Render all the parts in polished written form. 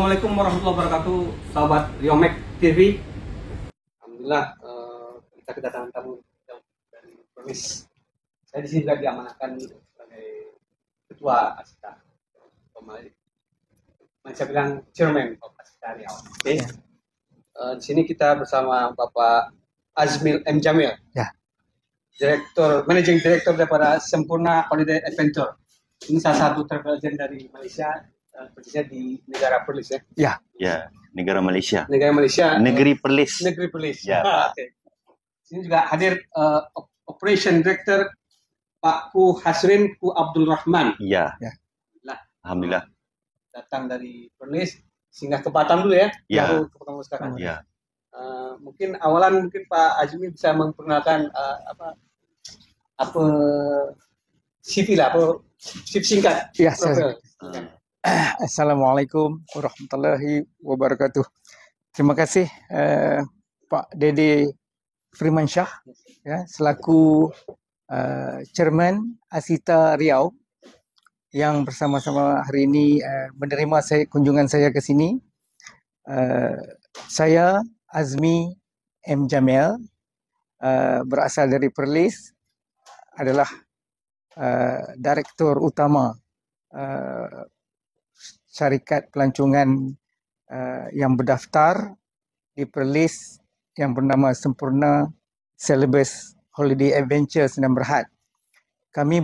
Assalamualaikum warahmatullahi wabarakatuh, sahabat Riomek TV. Alhamdulillah kita kedatangan tamu dari Perlis. Saya di sini juga diamanahkan sebagai ketua Asita. Saya bilang chairman of Asita Riau. Oke. Di sini kita bersama Bapak Azmil M Jamil. Ya. Managing Director daripada Sempurna Holiday Adventure. Ini salah satu travel agent dari Malaysia. Persisnya di negara Perlis ya? Ya, negara Malaysia. Negara Malaysia. Negeri Perlis. Negeri Perlis. Ya. Okay. Sini juga hadir Operation Director Pak Ku Hasrin Ku Abdul Rahman. Ya. Alhamdulillah. Datang dari Perlis, singgah ke Batam dulu ya. Ya. Baru ke Batam sekarang. Ya. Mungkin awalan Pak Azmi bisa memperkenalkan apa CV lah, apa CV singkat. Ya, Assalamualaikum warahmatullahi wabarakatuh. Terima kasih Pak Dede Firmansyah ya, selaku Chairman Asita Riau yang bersama-sama hari ini menerima kunjungan saya ke sini. Saya Azmi M Jamil, berasal dari Perlis, adalah Direktur Utama syarikat pelancongan yang berdaftar di Perlis yang bernama Sempurna Celebes Holiday Adventure Sdn Bhd. Kami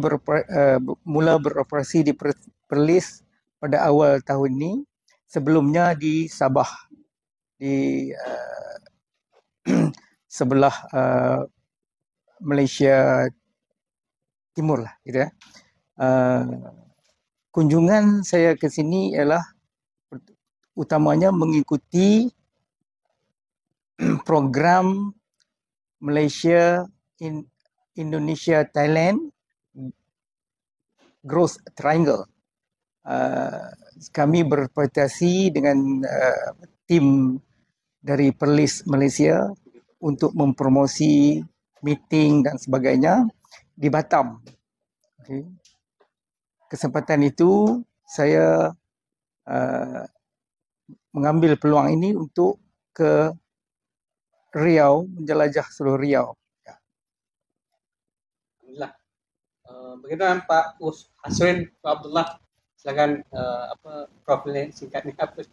mula beroperasi di Perlis pada awal tahun ini, sebelumnya di Sabah, di sebelah Malaysia Timur lah, gitu ya. Kunjungan saya ke sini ialah utamanya mengikuti program Malaysia Indonesia Thailand Growth Triangle. Kami berpartisipasi dengan tim dari Perlis Malaysia untuk mempromosi meeting dan sebagainya di Batam. Okay. Kesempatan itu saya mengambil peluang ini untuk ke Riau, menjelajah seluruh Riau. Ya. Alhamdulillah. Bagaimana Pak Hasrin, Pak Abdullah? Silakan profilnya singkatnya apa?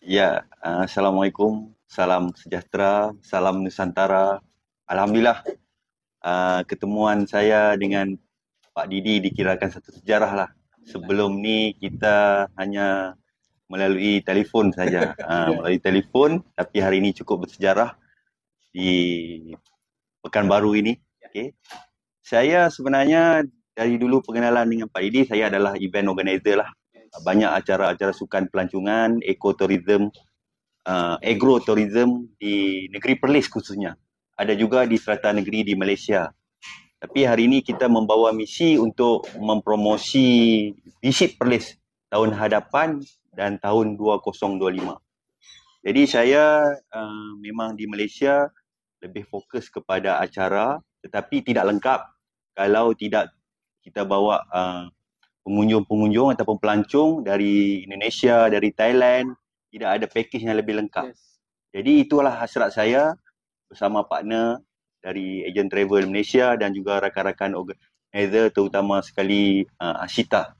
Ya, Assalamualaikum, salam sejahtera, salam Nusantara. Alhamdulillah, ketemuan saya dengan Pak Didi dikirakan satu sejarah lah. Sebelum ni kita hanya melalui telefon saja, melalui telefon. Tapi hari ini cukup bersejarah di Pekanbaru ini. Okay. Saya sebenarnya dari dulu pengenalan dengan Pak Didi, saya adalah event organizer lah. Banyak acara-acara sukan pelancongan, ekoturism, agrotourism di negeri Perlis khususnya. Ada juga di serata negeri di Malaysia. Tapi hari ini kita membawa misi untuk mempromosi Visit Perlis tahun hadapan dan tahun 2025. Jadi saya memang di Malaysia lebih fokus kepada acara, tetapi tidak lengkap kalau tidak kita bawa pengunjung-pengunjung ataupun pelancong dari Indonesia, dari Thailand, tidak ada package yang lebih lengkap. Yes. Jadi itulah hasrat saya bersama partner dari Agent Travel Malaysia dan juga rakan-rakan organizer, terutama sekali Asita,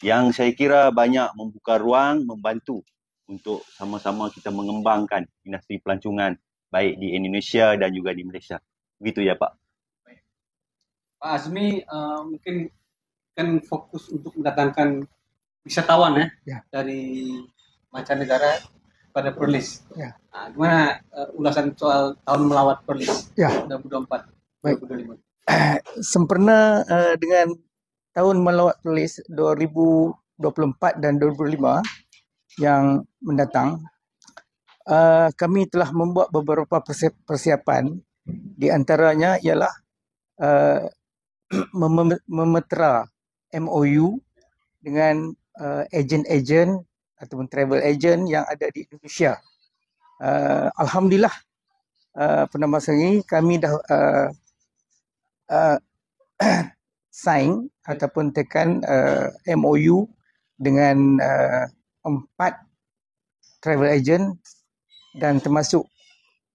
yang saya kira banyak membuka ruang, membantu untuk sama-sama kita mengembangkan industri pelancongan baik di Indonesia dan juga di Malaysia. Begitu ya Pak. Pak Azmi mungkin kan fokus untuk mendatangkan wisatawan ya. Dari mancanegara pada Perlis. Ya. Nah, gimana ulasan soal tahun melawat Perlis ya. 2024, Baik. 2025? Sempurna dengan tahun melawat Perlis 2024 dan 2025 yang mendatang, kami telah membuat beberapa persiapan. Di antaranya ialah memetera MOU dengan ejen-ejen ataupun travel agent yang ada di Indonesia. Alhamdulillah, pada masa ini kami dah sign ataupun tekan MOU dengan 4 travel agent dan termasuk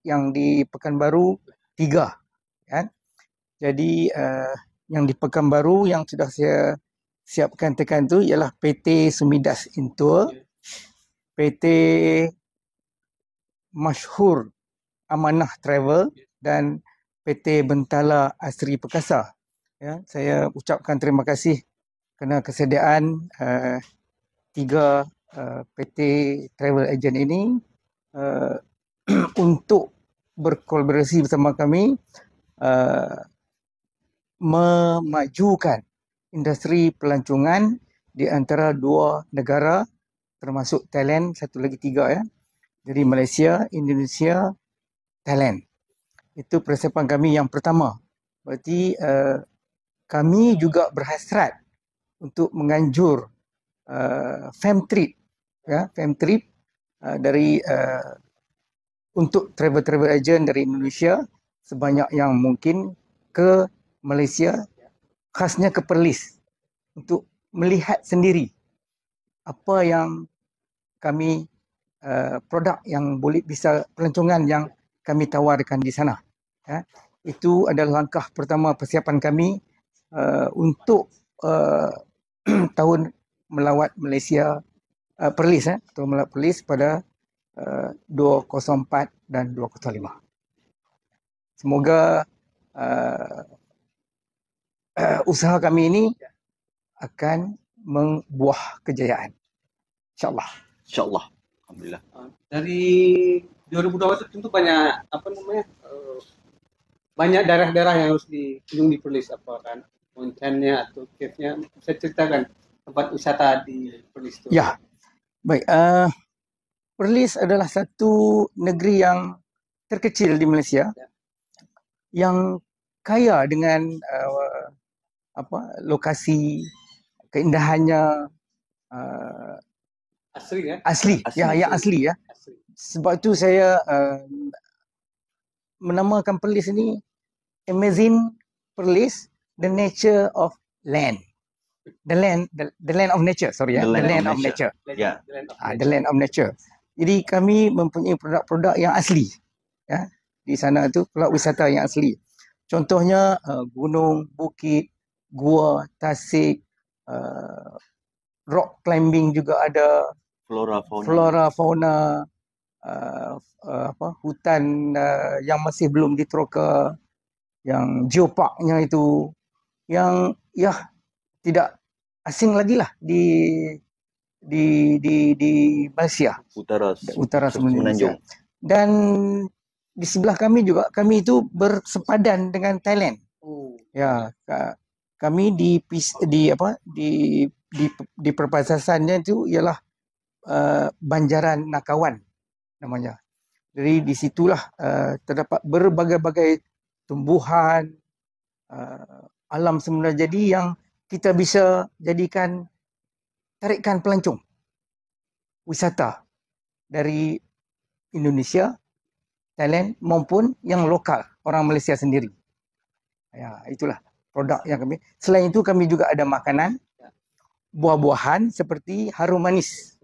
yang di Pekanbaru 3 kan. Jadi yang di Pekanbaru yang sudah saya siapkan tekan tu ialah PT Sumidas Intour, PT Masyhur Amanah Travel dan PT Bentala Asri Perkasa. Ya, saya ucapkan terima kasih kerana kesediaan tiga PT travel agent ini untuk berkolaborasi bersama kami memajukan industri pelancongan di antara dua negara termasuk Thailand, satu lagi tiga ya. Jadi Malaysia, Indonesia, Thailand. Itu persiapan kami yang pertama. Berarti kami juga berhasrat untuk menganjur Femtrip ya, Femtrip dari untuk travel agent dari Indonesia sebanyak yang mungkin ke Malaysia, khasnya ke Perlis, untuk melihat sendiri apa yang kami produk yang boleh bisa pelancongan yang kami tawarkan di sana. Ya. Itu adalah langkah pertama persiapan kami untuk tahun melawat Malaysia Perlis atau melawat Perlis pada 204 dan 205. Semoga usaha kami ini akan membuah kejayaan. InsyaAllah. InsyaAllah. Alhamdulillah. Dari 2020 tentu banyak banyak daerah-daerah yang harus dikunjungi di Perlis, apa kan kontennya atau cave-nya. Bisa ceritakan tempat wisata di Perlis itu. Ya, baik. Perlis adalah satu negeri yang terkecil di Malaysia yang kaya dengan lokasi, keindahannya, asli ya. Asli. Yang asli ya. Asli. Sebab tu saya menamakan Perlis ini Amazing Perlis, the nature of land. The land of nature, sorry ya. The land of nature. Ya. The land of nature. Jadi kami mempunyai produk-produk yang asli. Ya. Di sana tu produk wisata yang asli. Contohnya gunung, bukit, gua, tasik, rock climbing juga ada, flora fauna, hutan yang masih belum diteroka, yang geoparknya itu yang tidak asing lagi lah di Malaysia, utara Semenanjung. Dan di sebelah kami juga, kami itu bersepadan dengan Thailand. Ya, kami di perbatasannya itu ialah Banjaran Nakawan namanya. Jadi di situlah terdapat berbagai-bagai tumbuhan, alam semula jadi yang kita bisa jadikan tarikan pelancong wisata dari Indonesia, Thailand maupun yang lokal, orang Malaysia sendiri. Ya, itulah produk yang kami. Selain itu kami juga ada makanan, buah-buahan seperti harum manis.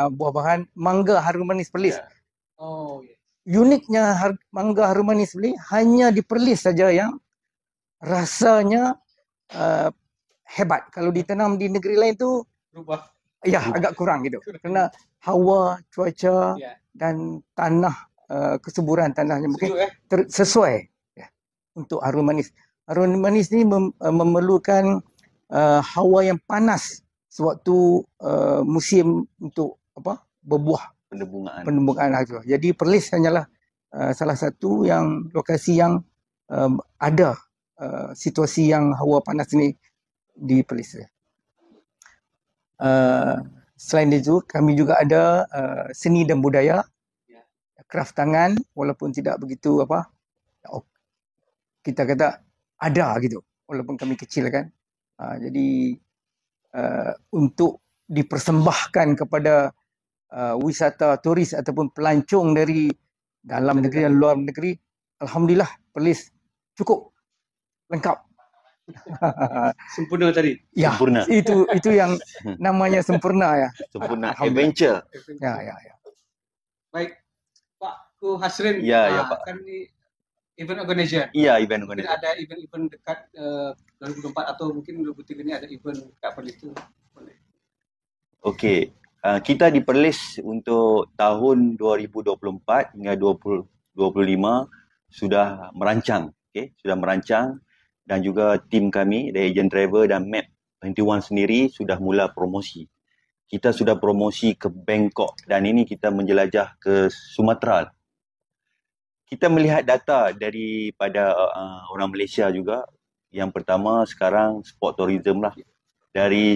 Buah-buahan mangga harum manis Perlis. Uniknya mangga harum manis Perlis hanya di Perlis saja yang rasanya hebat. Kalau ditanam di negeri lain tu Berubah. Ya, agak kurang gitu. Kerana hawa, cuaca dan tanah, kesuburan tanahnya mungkin sesuai ya, untuk harum manis. Harum manis ni memerlukan hawa yang panas sewaktu musim untuk berbuah, penembungan itu. Jadi Perlis hanyalah salah satu yang lokasi yang ada situasi yang hawa panas ini di Perlis. Selain itu kami juga ada seni dan budaya, kraft tangan, walaupun tidak begitu kita kata ada gitu, walaupun kami kecil kan. Jadi untuk dipersembahkan kepada wisata turis ataupun pelancong dari dalam negeri dan luar negeri, alhamdulillah Perlis cukup lengkap Sempurna tadi. Ya, Sempurna. itu yang namanya sempurna ya. Sempurna Alhamdulillah. adventure. Ya. Baik, Pak Ku Hasrin. Ya, Pak. Kan ini event organizer. Iya, event Mungkin organizer. ada event-event dekat 2024 atau mungkin 2023 ini ada event dekat Perlis itu. Boleh. Okey. Kita di Perlis untuk tahun 2024 hingga 2025 sudah merancang. Sudah merancang dan juga tim kami dari Agent Travel dan Map 21 sendiri sudah mula promosi. Kita sudah promosi ke Bangkok dan ini kita menjelajah ke Sumatera. Kita melihat data daripada orang Malaysia juga. Yang pertama sekarang sport tourism lah. Dari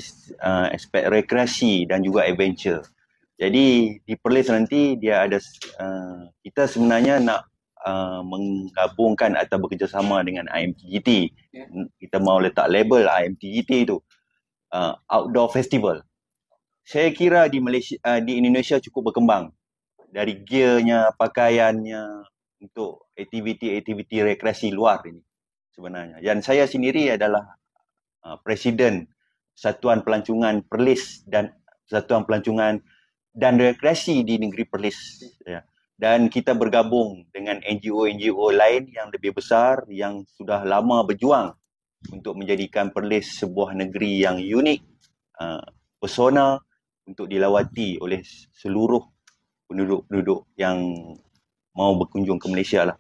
aspek rekreasi dan juga adventure. Jadi di Perlis nanti dia ada kita sebenarnya nak menggabungkan atau bekerjasama dengan IMTGT. Kita mau letak label IMTGT itu Outdoor Festival. Saya kira di Malaysia, di Indonesia cukup berkembang dari gearnya, pakaiannya untuk aktiviti-aktiviti rekreasi luar ini sebenarnya. Dan saya sendiri adalah Presiden Satuan Pelancongan Perlis dan Satuan Pelancongan dan Rekreasi di negeri Perlis. Ya. Dan kita bergabung dengan NGO-NGO lain yang lebih besar yang sudah lama berjuang untuk menjadikan Perlis sebuah negeri yang unik, pesona untuk dilawati oleh seluruh penduduk-penduduk yang mau berkunjung ke Malaysia lah.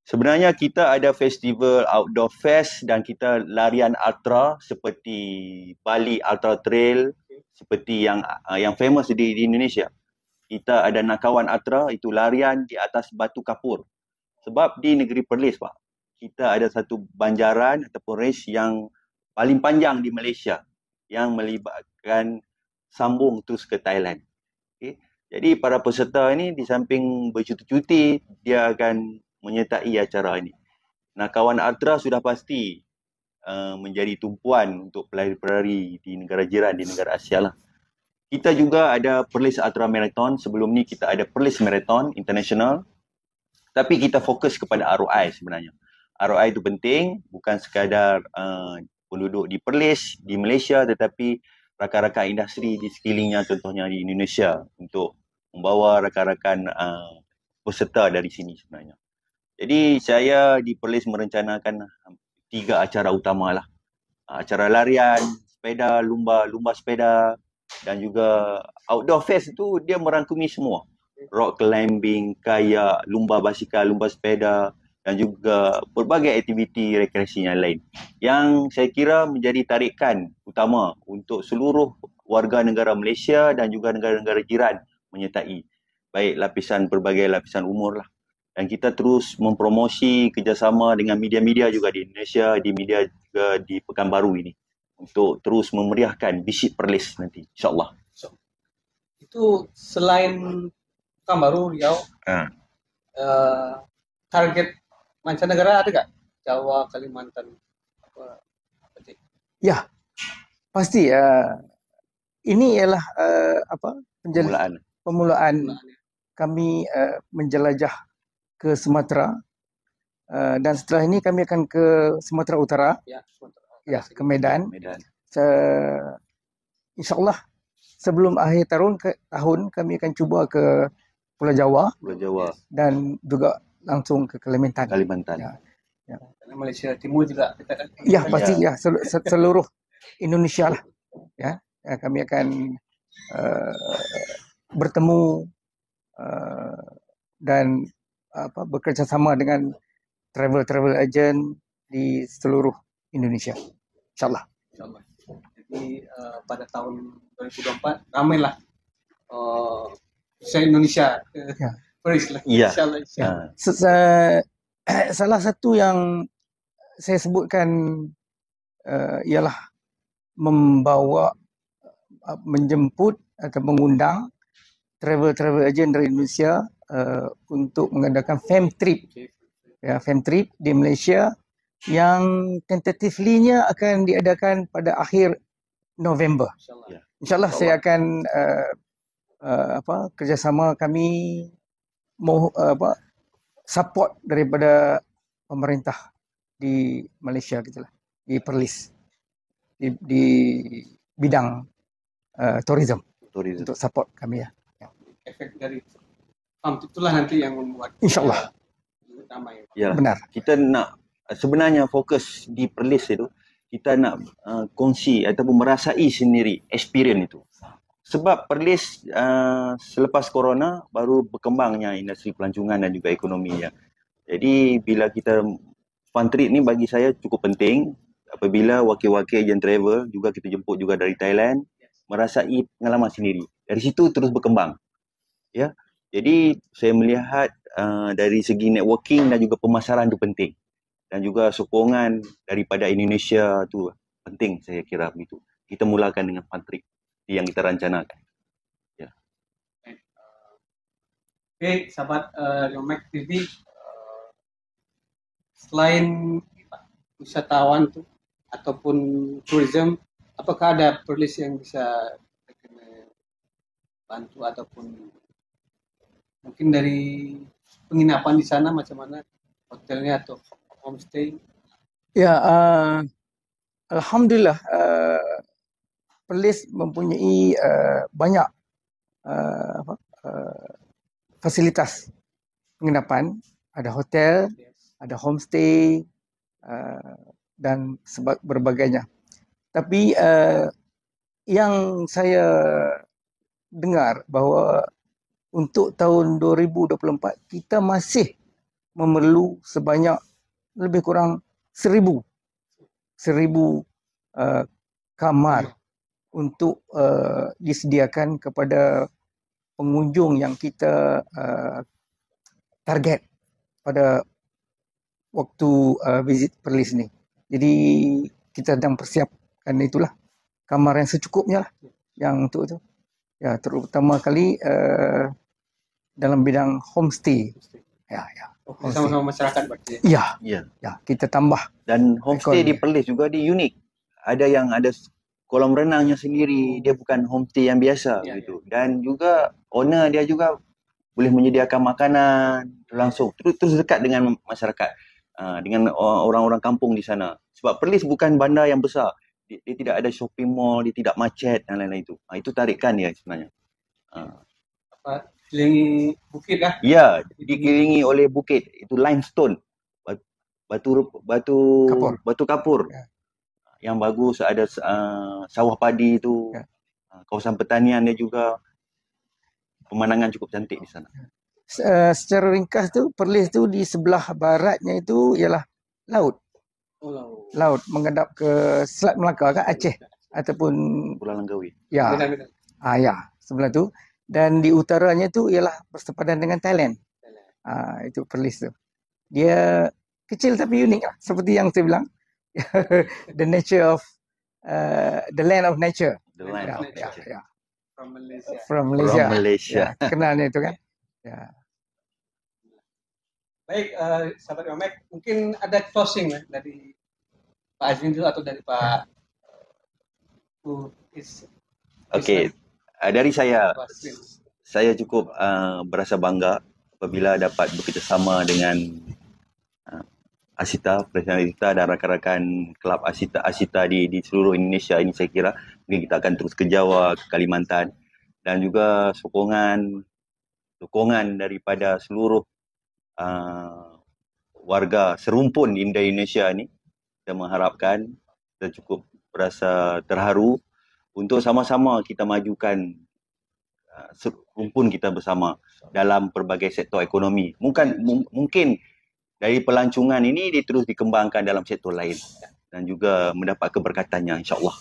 Sebenarnya kita ada festival Outdoor Fest dan kita larian ultra seperti Bali Ultra Trail, seperti yang famous di Indonesia. Kita ada Nakawan Ultra, itu larian di atas batu kapur. Sebab di negeri Perlis, Pak, kita ada satu banjaran ataupun race yang paling panjang di Malaysia yang melibatkan sambung terus ke Thailand. Okay. Jadi para peserta ini di samping bercuti-cuti, dia akan menyertai acara ini. Nakawan Ultra sudah pasti menjadi tumpuan untuk pelari-pelari di negara jiran, di negara Asia lah. Kita juga ada Perlis Ultra Marathon. Sebelum ni kita ada Perlis Marathon International. Tapi kita fokus kepada ROI sebenarnya. ROI itu penting, bukan sekadar penduduk di Perlis, di Malaysia, tetapi rakan-rakan industri di sekelilingnya, contohnya di Indonesia, untuk membawa rakan-rakan peserta dari sini sebenarnya. Jadi saya di Perlis merencanakan 3 acara utama lah. Acara larian, sepeda, lumba sepeda dan juga Outdoor Fest itu dia merangkumi semua. Rock climbing, kayak, lumba basikal, lumba sepeda dan juga pelbagai aktiviti rekreasi yang lain. Yang saya kira menjadi tarikan utama untuk seluruh warga negara Malaysia dan juga negara-negara jiran menyertai. Baik berbagai lapisan umur lah. Dan kita terus mempromosi kerjasama dengan media-media juga di Indonesia, di media juga di Pekanbaru ini. Untuk terus memeriahkan Visit Perlis nanti, insyaAllah. Itu selain Pekanbaru, Riau, target mancanegara ada tak? Jawa, Kalimantan, apa? Ya, pasti. Ini ialah pemulaan kami menjelajah ke Sumatera, dan setelah ini kami akan ke Sumatera Utara, ke Medan. InsyaAllah sebelum akhir tahun kami akan cuba ke Pulau Jawa dan juga langsung ke Kalimantan. Ya. Malaysia Timur juga. Ya, pasti ya, seluruh Indonesia lah. Ya, kami akan bertemu dan bekerjasama dengan travel agent di seluruh Indonesia. InsyaAllah. Jadi pada tahun 2024 ramailah se-Indonesia Perlis lah. InsyaAllah. Salah satu yang saya sebutkan ialah menjemput atau mengundang travel agent dari Indonesia untuk mengadakan fam trip di Malaysia yang tentatively-nya akan diadakan pada akhir November. InsyaAllah saya akan kerjasama kami support daripada pemerintah di Malaysia gitulah. di Perlis di bidang tourism untuk support kami ya. Efek dari farm itulah nanti yang membuat Insyaallah. Ramai. Ya, benar. Kita nak sebenarnya fokus di Perlis itu, kita nak kongsi ataupun merasai sendiri experience itu. Sebab Perlis selepas corona baru berkembangnya industri pelancongan dan juga ekonominya. Jadi bila kita fun trip ni bagi saya cukup penting. Apabila wakil-wakil agent travel juga kita jemput juga dari Thailand, merasai pengalaman sendiri. Dari situ terus berkembang. Ya. Jadi saya melihat dari segi networking dan juga pemasaran itu penting. Dan juga sokongan daripada Indonesia tu penting, saya kira begitu. Kita mulakan dengan fun trip yang kita rencanakan. Ya. Oke, sahabat Riomek TV, selain wisatawan tuh ataupun tourism, apakah ada Perlis yang bisa bantu ataupun mungkin dari penginapan di sana macam mana, hotelnya atau homestay? Ya, alhamdulillah Perlis mempunyai banyak fasilitas penginapan, ada hotel, ada homestay dan berbagainya. Tapi yang saya dengar bahawa untuk tahun 2024 kita masih memerlu sebanyak lebih kurang 1,000 kamar untuk disediakan kepada pengunjung yang kita target pada waktu visit Perlis ni. Jadi kita sedang persiapkan itulah kamar yang secukupnya lah yang untuk itu. Ya, terutama kali dalam bidang homestay. Ya. Sama-sama masyarakat berarti. Ya. Ya. Ya, kita tambah. Dan homestay di Perlis juga dia unik. Ada yang ada kolam renangnya sendiri, dia bukan homestay yang biasa gitu. Dan juga owner dia juga boleh menyediakan makanan langsung terus dekat dengan masyarakat, dengan orang-orang kampung di sana. Sebab Perlis bukan bandar yang besar. Dia tidak ada shopping mall, dia tidak macet dan lain-lain itu. Itu tarikan dia sebenarnya. Dikelilingi bukit kah? Ya, dikelilingi oleh bukit. Itu limestone. Batu kapur. Ya. Yang bagus, ada sawah padi itu. Ya. Kawasan pertanian dia juga. Pemandangan cukup cantik di sana. Secara ringkas tu, Perlis tu di sebelah baratnya itu ialah laut. Laut menghadap ke Selat Melaka kan, Aceh ataupun Pulau Langkawi. Ya. Ya, sebelah tu. Dan di utaranya tu ialah bersepadan dengan Thailand. Itu Perlis tu. Dia kecil tapi unik lah. Seperti yang saya bilang. The nature of the land of nature. The land of nature. Ya. From Malaysia. Ya, kenalnya itu kan. Ya. Baik, sahabat Riomek, mungkin ada closing dari Pak Azmin dulu atau dari Pak Okey, dari saya cukup berasa bangga apabila dapat bekerjasama dengan Asita, Presiden Asita dan rakan-rakan kelab Asita di seluruh Indonesia ini. Saya kira mungkin kita akan terus ke Jawa, ke Kalimantan, dan juga sokongan daripada seluruh warga serumpun di Indonesia ini. Kita mengharapkan, kita cukup berasa terharu untuk sama-sama kita majukan serumpun kita bersama dalam pelbagai sektor ekonomi. Mungkin dari pelancongan ini dia terus dikembangkan dalam sektor lain dan juga mendapat keberkatannya, insya-Allah.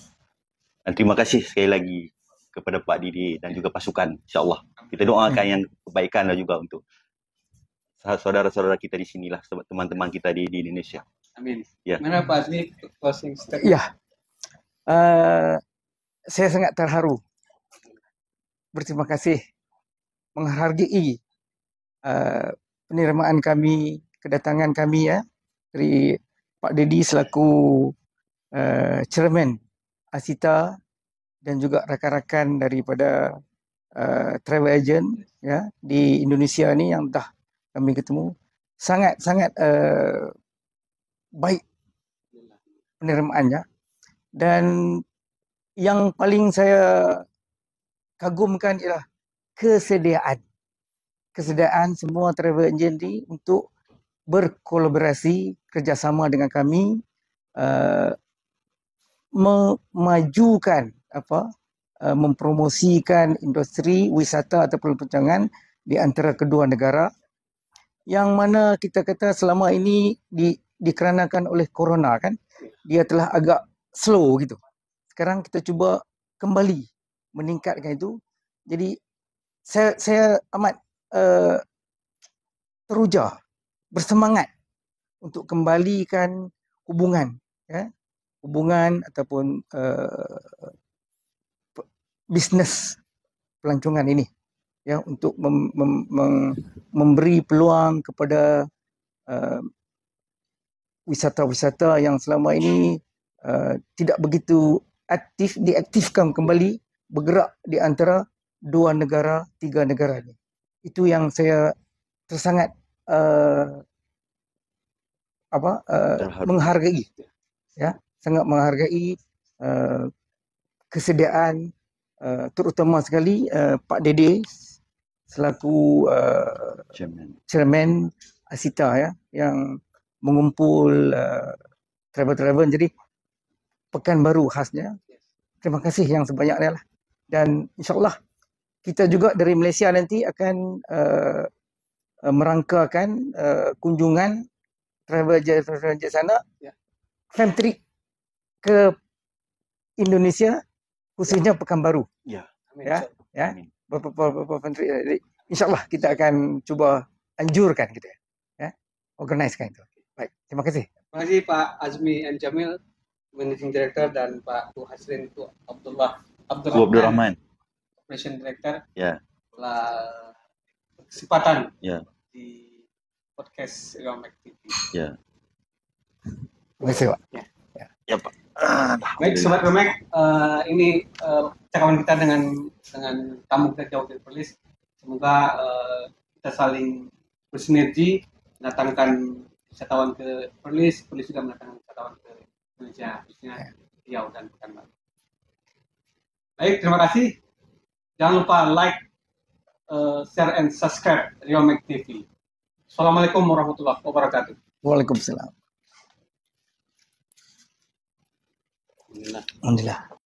Dan terima kasih sekali lagi kepada Pak Didi dan juga pasukan, insya-Allah. Kita doakan yang kebaikan juga untuk saudara-saudara kita di sinilah, teman-teman kita di Indonesia. Amin. Ya. Mana Pak Azmi closing statement? Ya. Saya sangat terharu. Berterima kasih menghargai penerimaan kami, kedatangan kami ya dari Pak Didi selaku chairman Asita dan juga rakan-rakan daripada travel agent ya di Indonesia ni yang dah kami ketemu. Sangat baik penerimaannya. Dan yang paling saya kagumkan ialah kesediaan semua travel agency untuk berkolaborasi kerjasama dengan kami, memajukan mempromosikan industri wisata ataupun perbincangan di antara kedua negara, yang mana kita kata selama ini dikarenakan oleh corona kan, dia telah agak slow gitu. Sekarang kita cuba kembali meningkatkan itu. Jadi saya amat teruja, bersemangat untuk kembalikan hubungan, ya, hubungan ataupun bisnes pelancongan ini, ya, untuk memberi peluang kepada wisata-wisata yang selama ini tidak begitu aktif, diaktifkan kembali, bergerak di antara dua negara, tiga negara ini. Itu yang saya tersangat menghargai, ya, sangat menghargai kesediaan terutama sekali Pak Dede selaku chairman Asita, ya, yang mengumpul travel-travel. Jadi Pekanbaru khasnya. Terima kasih yang sebanyaknya lah. Dan insyaAllah kita juga dari Malaysia nanti akan merangkakan kunjungan travel agent sana, fam trip ke Indonesia, khususnya Pekanbaru. Ya. Ya, ya. Beberapa trip. Jadi insyaAllah kita akan cuba anjurkan gitu, ya. Organisekan itu. Baik, terima kasih. Terima kasih Pak Azmi M. Jamil, Managing Director, dan Pak Hasrin Abdurrahman, Operation Director, telah kesempatan di podcast Riomek TV. Terima kasih, Pak. Ya, Pak. Baik, Sobat Riomek, ini percakapan kita dengan tamu kita jauh dari Perlis. Semoga kita saling bersinergi mendatangkan wisatawan ke Perlis juga mendatangkan wisatawan ke Indonesia, khususnya Riau dan Pekanbaru. Baik, terima kasih. Jangan lupa like, share, and subscribe Riomek TV. Assalamualaikum warahmatullahi wabarakatuh. Waalaikumsalam. Alhamdulillah.